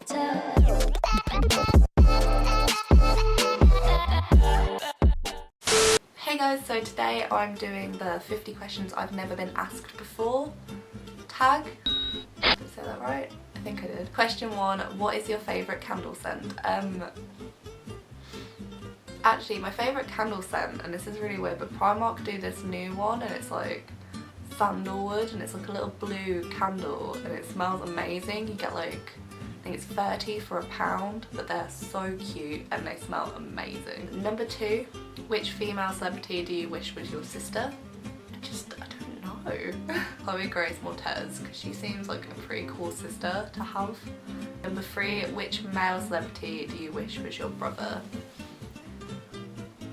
Hey guys, so today I'm doing the 50 questions I've never been asked before tag. Did I say that right? I think I did. Question 1, what is your favourite candle scent? Actually my favourite candle scent, and this is really weird, but Primark do this new one and it's like sandalwood and it's like a little blue candle and it smells amazing. You get like, I think it's 30 for £1, but they're so cute and they smell amazing. Number 2, which female celebrity do you wish was your sister? I don't know. Chloe Grace Moretz, because she seems like a pretty cool sister to have. Number 3, which male celebrity do you wish was your brother?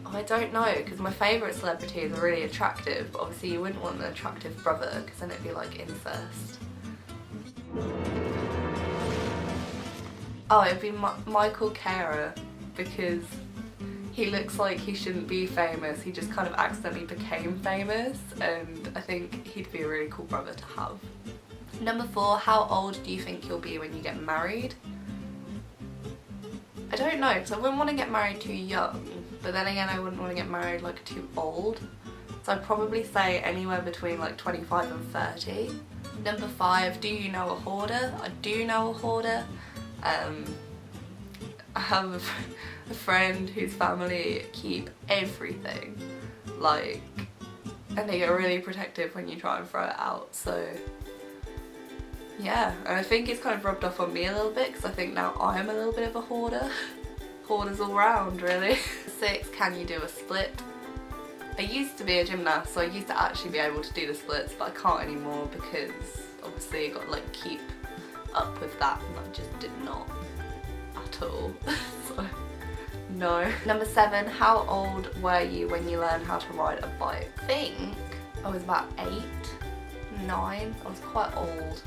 I don't know, because my favourite celebrities are really attractive, but obviously you wouldn't want an attractive brother because then it'd be like incest. Oh, it'd be Michael Carer, because he looks like he shouldn't be famous, he just kind of accidentally became famous, and I think he'd be a really cool brother to have. Number 4, how old do you think you'll be when you get married? I don't know, because I wouldn't want to get married too young, but then again I wouldn't want to get married like too old. So I'd probably say anywhere between like 25 and 30. Number 5, do you know a hoarder? I do know a hoarder. I have a friend whose family keep everything, like, and they get really protective when you try and throw it out, so yeah, and I think it's kind of rubbed off on me a little bit because I think now I'm a little bit of a hoarder. Hoarders all round, really. 6, can you do a split? I used to be a gymnast, so I used to actually be able to do the splits, but I can't anymore because obviously I got to like keep up with that and I just did not at all. So no. Number 7, how old were you when you learned how to ride a bike? I think I was about 8, 9. I was quite old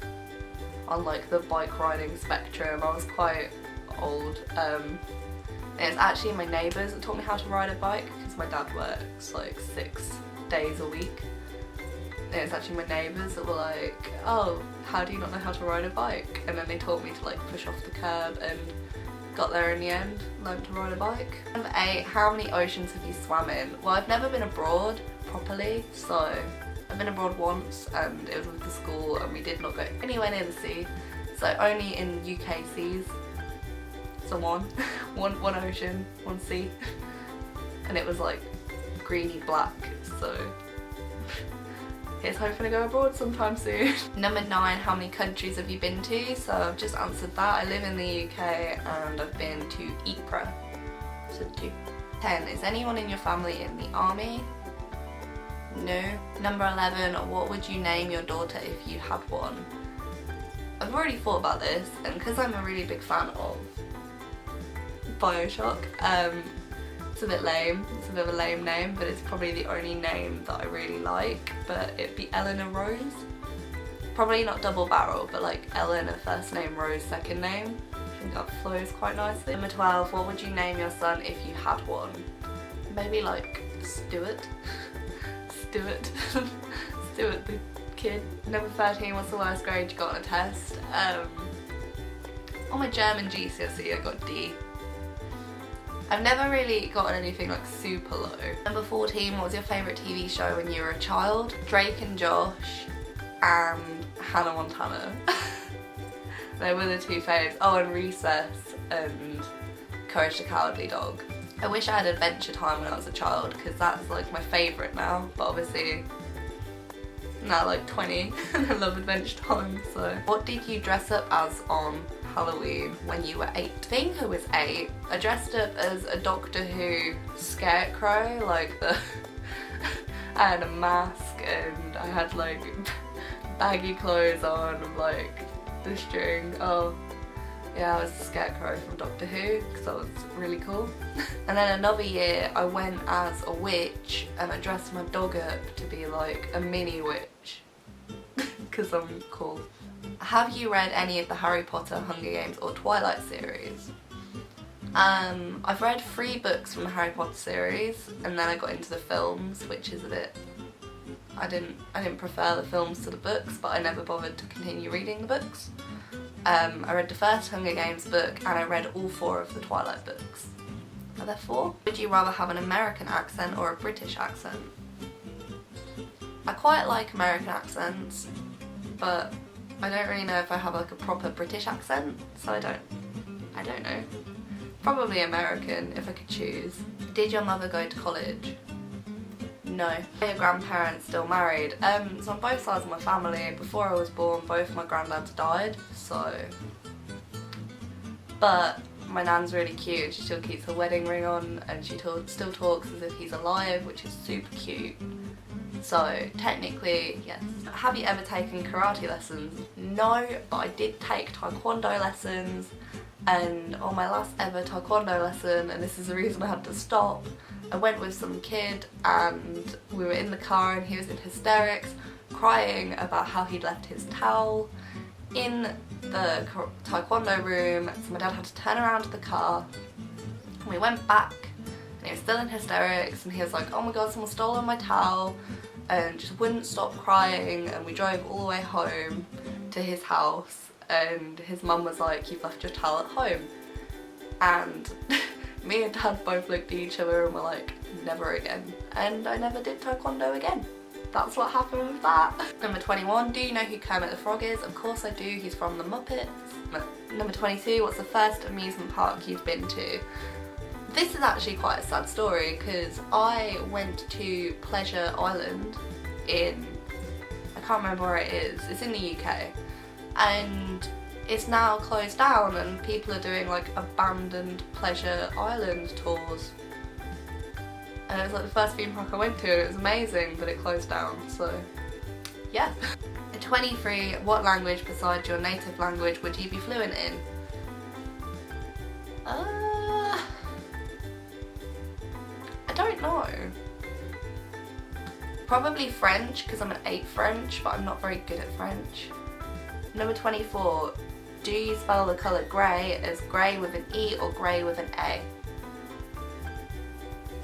on like the bike riding spectrum. I was quite old. And it's actually my neighbours that taught me how to ride a bike because my dad works like 6 days a week. And it's actually my neighbours that were like, oh, how do you not know how to ride a bike? And then they taught me to like push off the curb and got there in the end, learned to ride a bike. Number 8, how many oceans have you swam in? Well, I've never been abroad properly, so I've been abroad once and it was with the school and we did not go anywhere near the sea, so only in UK seas. So one ocean, one sea, and it was like greeny black, so here's hoping to go abroad sometime soon. Number 9, how many countries have you been to? So I've just answered that. I live in the UK and I've been to Ypres, so 2. 10, is anyone in your family in the army? No. Number 11, what would you name your daughter if you had one? I've already thought about this, and because I'm a really big fan of Bioshock, it's a bit lame, it's a bit of a lame name, but it's probably the only name that I really like, but it'd be Eleanor Rose. Probably not double barrel, but like Eleanor first name, Rose second name. I think that flows quite nicely. Number 12, what would you name your son if you had one? Maybe like Stuart. Stuart the kid. Number 13, what's the worst grade you got on a test? On my German GCSE I got D. I've never really gotten anything like super low. Number 14, what was your favourite TV show when you were a child? Drake and Josh and Hannah Montana. They were the 2 faves. Oh, and Recess and Courage the Cowardly Dog. I wish I had Adventure Time when I was a child because that's like my favourite now, but obviously now like 20 and I love Adventure Time, so. What did you dress up as on Halloween when you were 8? I think I was 8. I dressed up as a Doctor Who scarecrow, like the I had a mask and I had like baggy clothes on and like the string. Oh yeah, I was the scarecrow from Doctor Who because that was really cool. And then another year I went as a witch and I dressed my dog up to be like a mini witch because I'm cool. Have you read any of the Harry Potter, Hunger Games or Twilight series? I've read 3 books from the Harry Potter series and then I got into the films, which is a bit, I didn't prefer the films to the books, but I never bothered to continue reading the books. I read the first Hunger Games book and I read all 4 of the Twilight books. Are there 4? Would you rather have an American accent or a British accent? I quite like American accents, but I don't really know if I have like a proper British accent, so I don't know. Probably American if I could choose. Did your mother go to college? No. Are your grandparents still married? So on both sides of my family, before I was born, both my granddads died, so... But my nan's really cute, she still keeps her wedding ring on, and she still talks as if he's alive, which is super cute. So technically, yes. Have you ever taken karate lessons? No, but I did take taekwondo lessons, and on my last ever taekwondo lesson, and this is the reason I had to stop, I went with some kid and we were in the car and he was in hysterics, crying about how he'd left his towel in the taekwondo room, so my dad had to turn around to the car, and we went back and he was still in hysterics and he was like, oh my god, someone stole my towel, and just wouldn't stop crying, and we drove all the way home to his house and his mum was like, you've left your towel at home, and me and dad both looked at each other and were like, never again, and I never did taekwondo again. That's what happened with that. Number 21, do you know who Kermit the Frog is? Of course I do, he's from the Muppets. Number 22, what's the first amusement park you've been to? This is actually quite a sad story because I went to Pleasure Island in, I can't remember where it is, it's in the UK, and it's now closed down and people are doing like abandoned Pleasure Island tours. And it was like the first theme park I went to and it was amazing, but it closed down, so yeah. 23, what language besides your native language would you be fluent in? I don't know. Probably French, because I'm an 8 French, but I'm not very good at French. Number 24, do you spell the colour grey as grey with an E or grey with an A?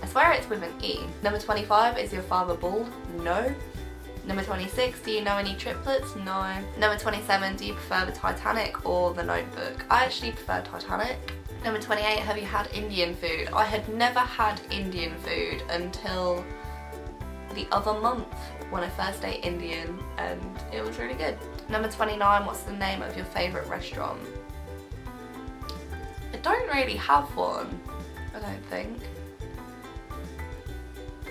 I swear it's with an E. Number 25, is your father bald? No. Number 26, do you know any triplets? No. Number 27, do you prefer the Titanic or the Notebook? I actually prefer Titanic. Number 28, have you had Indian food? I had never had Indian food until the other month when I first ate Indian, and it was really good. Number 29, what's the name of your favourite restaurant? I don't really have one, I don't think.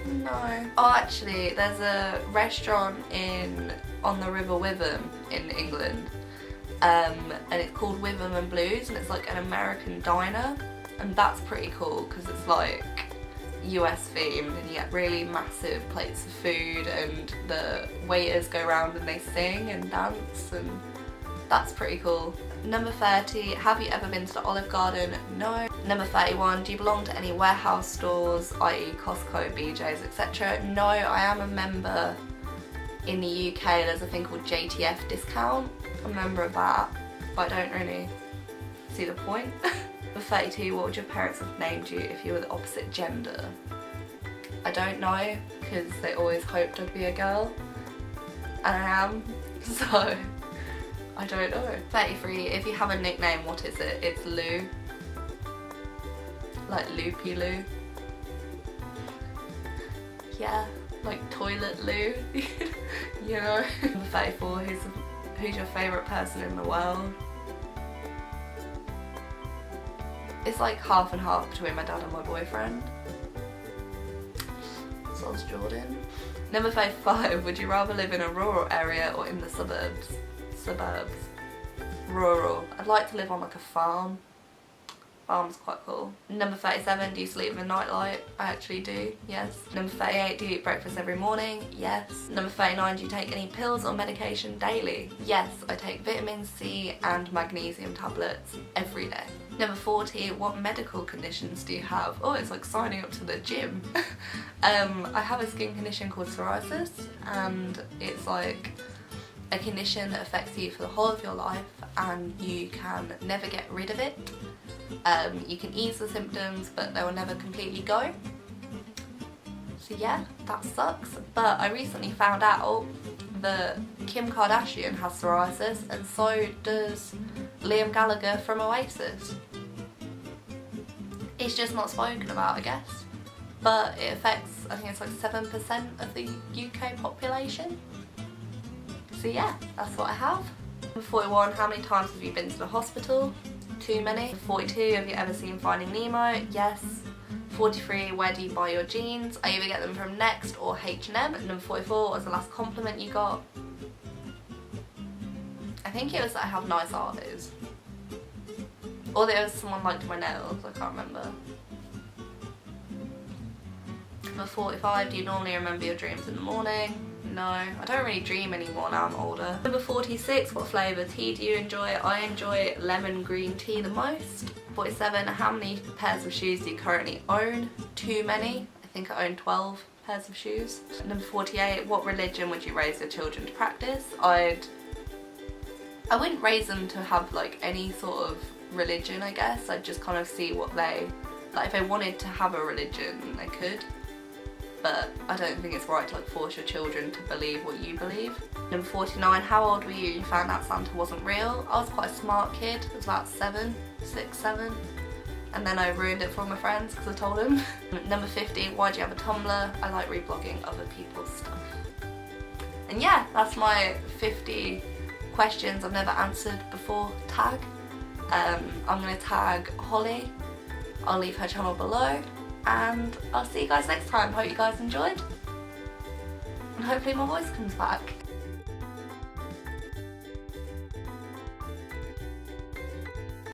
No. Oh, actually, there's a restaurant on the River Witham in England, and it's called Witham and Blues, and it's like an American diner, and that's pretty cool because it's like US themed and you get really massive plates of food and the waiters go around and they sing and dance, and that's pretty cool. Number 30, have you ever been to the Olive Garden? No. Number 31, do you belong to any warehouse stores, i.e. Costco, BJ's, etc.? No, I am a member in the UK. There's a thing called JTF discount. I'm a member of that, but I don't really see the point. Number 32, what would your parents have named you if you were the opposite gender? I don't know, because they always hoped I'd be a girl, and I am, so I don't know. 33, if you have a nickname, what is it? It's Lou. Like Loopy Lou. Yeah, like Toilet Lou, you know. Number 34, who's your favourite person in the world? It's like half and half between my dad and my boyfriend. So it's Jordan. Number 55, would you rather live in a rural area or in the suburbs? Suburbs. Rural. I'd like to live on like a farm. Farm's quite cool. Number 37, do you sleep with a nightlight? I actually do, yes. Number 38, do you eat breakfast every morning? Yes. Number 39, do you take any pills or medication daily? Yes, I take vitamin C and magnesium tablets every day. Number 40, what medical conditions do you have? Oh, it's like signing up to the gym. I have a skin condition called psoriasis, and it's like a condition that affects you for the whole of your life and you can never get rid of it. You can ease the symptoms, but they will never completely go. So yeah, that sucks. But I recently found out that Kim Kardashian has psoriasis, and so does Liam Gallagher from Oasis. He's just not spoken about, I guess. But it affects, I think it's like 7% of the UK population. So yeah, that's what I have. Number 41, how many times have you been to the hospital? Too many. Number 42, have you ever seen Finding Nemo? Yes. 43, where do you buy your jeans? I either get them from Next or H&M. Number 44, what was the last compliment you got? I think it was that I have nice eyes. Or that it was someone liked my nails, I can't remember. Number 45, do you normally remember your dreams in the morning? No, I don't really dream anymore now I'm older. Number 46, what flavour tea do you enjoy? I enjoy lemon green tea the most. 47, how many pairs of shoes do you currently own? Too many. I think I own 12 pairs of shoes. Number 48, what religion would you raise your children to practice? I wouldn't raise them to have like any sort of religion, I guess. I'd just kind of see what they, like if they wanted to have a religion, they could. But I don't think it's right to like force your children to believe what you believe. Number 49, how old were you found out Santa wasn't real? I was quite a smart kid, I was about 6, 7. And then I ruined it for all my friends because I told them. Number 50, why do you have a Tumblr? I like reblogging other people's stuff. And yeah, that's my 50 questions I've never answered before tag. I'm going to tag Holly. I'll leave her channel below. And I'll see you guys next time. Hope you guys enjoyed. And hopefully my voice comes back.